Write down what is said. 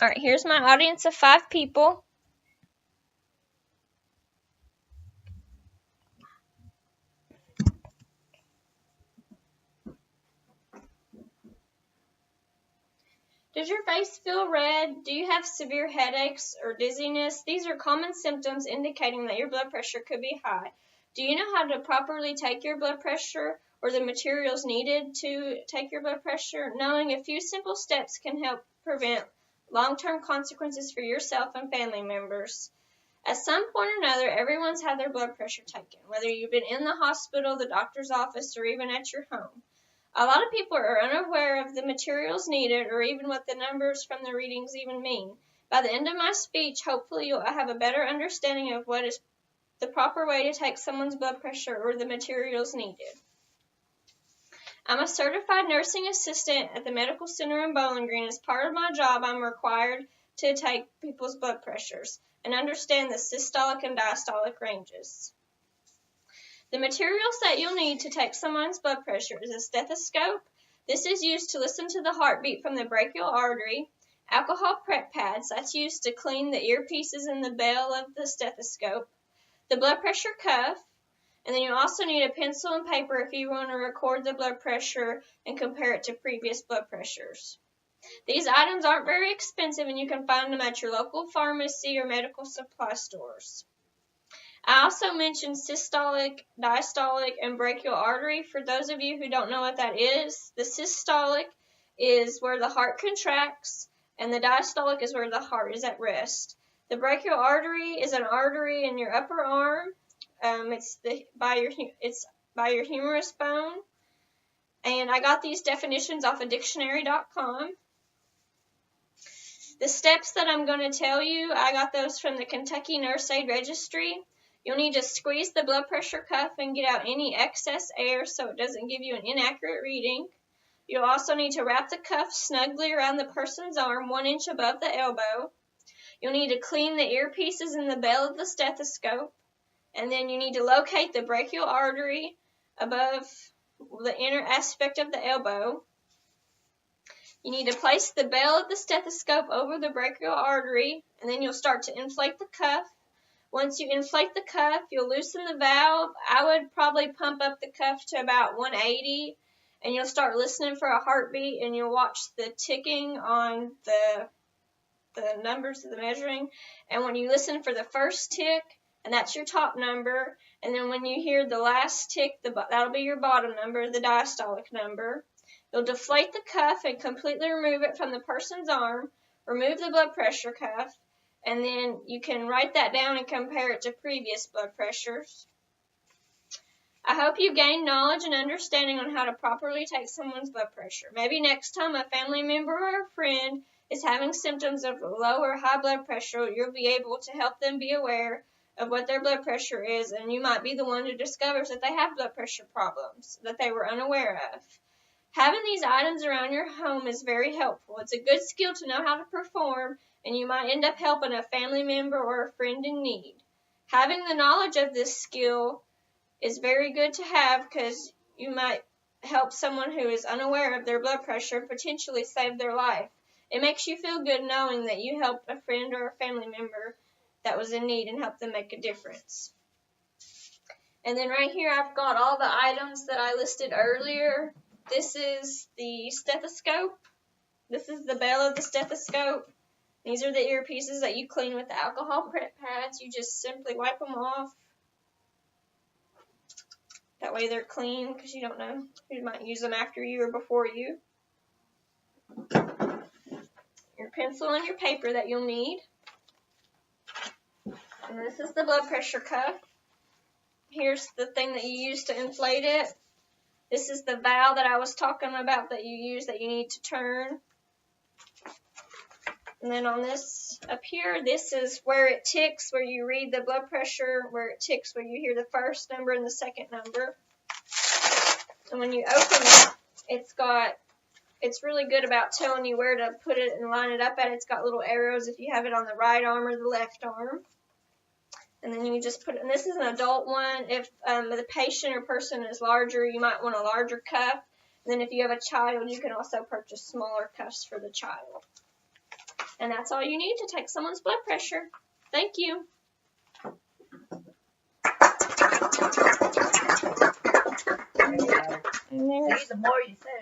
All right, here's my audience of 5 people. Does your face feel red? Do you have severe headaches or dizziness? These are common symptoms indicating that your blood pressure could be high. Do you know how to properly take your blood pressure or the materials needed to take your blood pressure? Knowing a few simple steps can help prevent long-term consequences for yourself and family members. At some point or another, everyone's had their blood pressure taken, whether you've been in the hospital, the doctor's office, or even at your home. A lot of people are unaware of the materials needed or even what the numbers from the readings even mean. By the end of my speech, hopefully you'll have a better understanding of what is the proper way to take someone's blood pressure or the materials needed. I'm a certified nursing assistant at the Medical Center in Bowling Green. As part of my job, I'm required to take people's blood pressures and understand the systolic and diastolic ranges. The materials that you'll need to take someone's blood pressure is a stethoscope. This is used to listen to the heartbeat from the brachial artery. Alcohol prep pads, that's used to clean the earpieces and the bell of the stethoscope. The blood pressure cuff. And then you also need a pencil and paper if you want to record the blood pressure and compare it to previous blood pressures. These items aren't very expensive and you can find them at your local pharmacy or medical supply stores. I also mentioned systolic, diastolic, and brachial artery. For those of you who don't know what that is, the systolic is where the heart contracts, and the diastolic is where the heart is at rest. The brachial artery is an artery in your upper arm. It's by your humerus bone. And I got these definitions off of dictionary.com. The steps that I'm going to tell you, I got those from the Kentucky Nurse Aid Registry. You'll need to squeeze the blood pressure cuff and get out any excess air so it doesn't give you an inaccurate reading. You'll also need to wrap the cuff snugly around the person's arm 1 inch above the elbow. You'll need to clean the earpieces and the bell of the stethoscope. And then you need to locate the brachial artery above the inner aspect of the elbow. You need to place the bell of the stethoscope over the brachial artery, and then you'll start to inflate the cuff. Once you inflate the cuff, you'll loosen the valve. I would probably pump up the cuff to about 180, and you'll start listening for a heartbeat, and you'll watch the ticking on the numbers of the measuring. And when you listen for the first tick, and that's your top number, and then when you hear the last tick, that'll be your bottom number, the diastolic number. You'll deflate the cuff and completely remove it from the person's arm. Remove the blood pressure cuff. And then you can write that down and compare it to previous blood pressures. I hope you gained knowledge and understanding on how to properly take someone's blood pressure. Maybe next time a family member or a friend is having symptoms of low or high blood pressure, you'll be able to help them be aware of what their blood pressure is, and you might be the one who discovers that they have blood pressure problems that they were unaware of. Having these items around your home is very helpful. It's a good skill to know how to perform, and you might end up helping a family member or a friend in need. Having the knowledge of this skill is very good to have because you might help someone who is unaware of their blood pressure and potentially save their life. It makes you feel good knowing that you helped a friend or a family member that was in need and helped them make a difference. And then right here I've got all the items that I listed earlier. This is the stethoscope. This is the bell of the stethoscope. These are the earpieces that you clean with the alcohol prep pads. You just simply wipe them off. That way they're clean because you don't know who might use them after you or before you. Your pencil and your paper that you'll need. And this is the blood pressure cuff. Here's the thing that you use to inflate it. This is the valve that I was talking about that you use that you need to turn. And then on this up here, this is where it ticks, where you read the blood pressure, where it ticks, where you hear the first number and the second number. And when you open it, it's really good about telling you where to put it and line it up at. It's got little arrows if you have it on the right arm or the left arm. And then you just put it, and this is an adult one. If the patient or person is larger, you might want a larger cuff. And then if you have a child, you can also purchase smaller cuffs for the child. And that's all you need to take someone's blood pressure. Thank you. See, the more you say,